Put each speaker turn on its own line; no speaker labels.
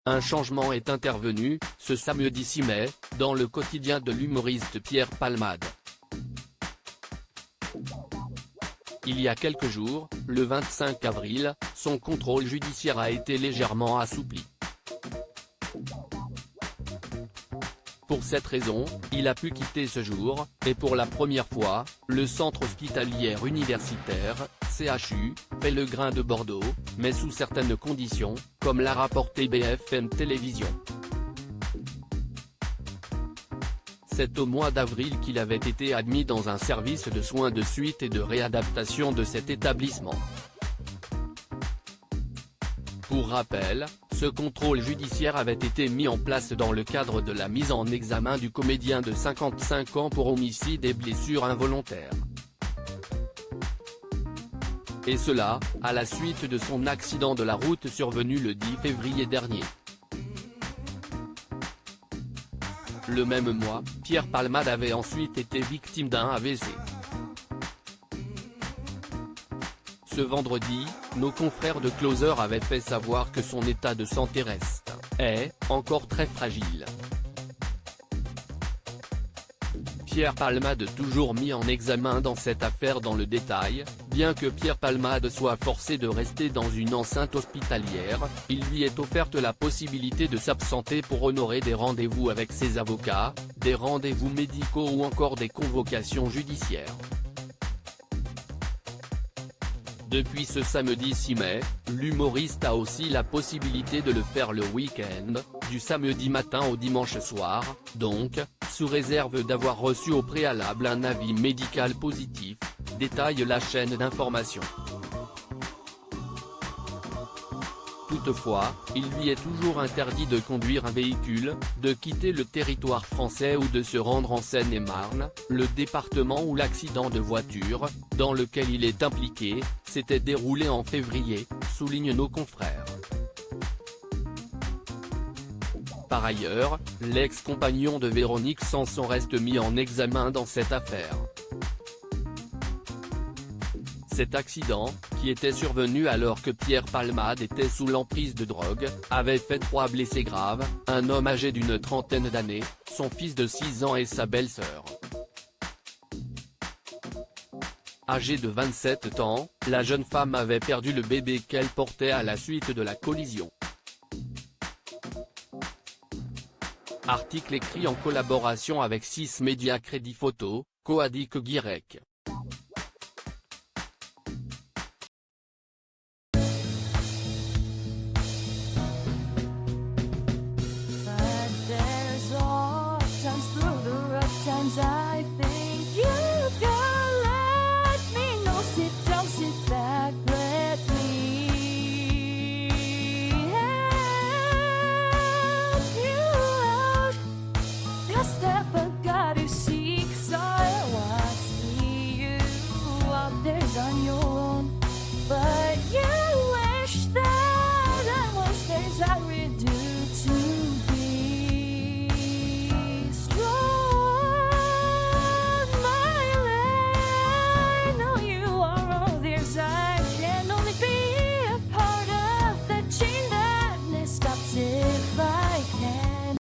un changement est intervenu, ce samedi 6 mai, dans le quotidien de l'humoriste Pierre Palmade. Il y a quelques jours, le 25 avril, son contrôle judiciaire a été légèrement assoupli. Pour cette raison, il a pu quitter ce jour, et pour la première fois, le centre hospitalier universitaire, CHU, Pellegrin de Bordeaux, mais sous certaines conditions, comme l'a rapporté BFM Télévision. C'est au mois d'avril qu'il avait été admis dans un service de soins de suite et de réadaptation de cet établissement. Pour rappel, ce contrôle judiciaire avait été mis en place dans le cadre de la mise en examen du comédien de 55 ans pour homicide et blessures involontaires. Et cela, à la suite de son accident de la route survenu le 10 février dernier. Le même mois, Pierre Palmade avait ensuite été victime d'un AVC. Ce vendredi, nos confrères de Closer avaient fait savoir que son état de santé est encore très fragile. Pierre Palmade toujours mis en examen dans cette affaire dans le détail, bien que Pierre Palmade soit forcé de rester dans une enceinte hospitalière, il lui est offerte la possibilité de s'absenter pour honorer des rendez-vous avec ses avocats, des rendez-vous médicaux ou encore des convocations judiciaires. Depuis ce samedi 6 mai, l'humoriste a aussi la possibilité de le faire le week-end, du samedi matin au dimanche soir, donc, sous réserve d'avoir reçu au préalable un avis médical positif, détaille la chaîne d'information. Toutefois, il lui est toujours interdit de conduire un véhicule, de quitter le territoire français ou de se rendre en Seine-et-Marne, le département où l'accident de voiture, dans lequel il est impliqué, s'était déroulé en février, soulignent nos confrères. Par ailleurs, l'ex-compagnon de Véronique Sanson reste mis en examen dans cette affaire. Cet accident, qui était survenu alors que Pierre Palmade était sous l'emprise de drogue, avait fait 3 blessés graves, un homme âgé d'une trentaine d'années, son fils de 6 ans et sa belle-sœur. Âgée de 27 ans, la jeune femme avait perdu le bébé qu'elle portait à la suite de la collision. Article écrit en collaboration avec 6 médias Crédit Photo, Coadic Guirec.
I think you can let me know. Sit down, sit back, let me help you out. Just step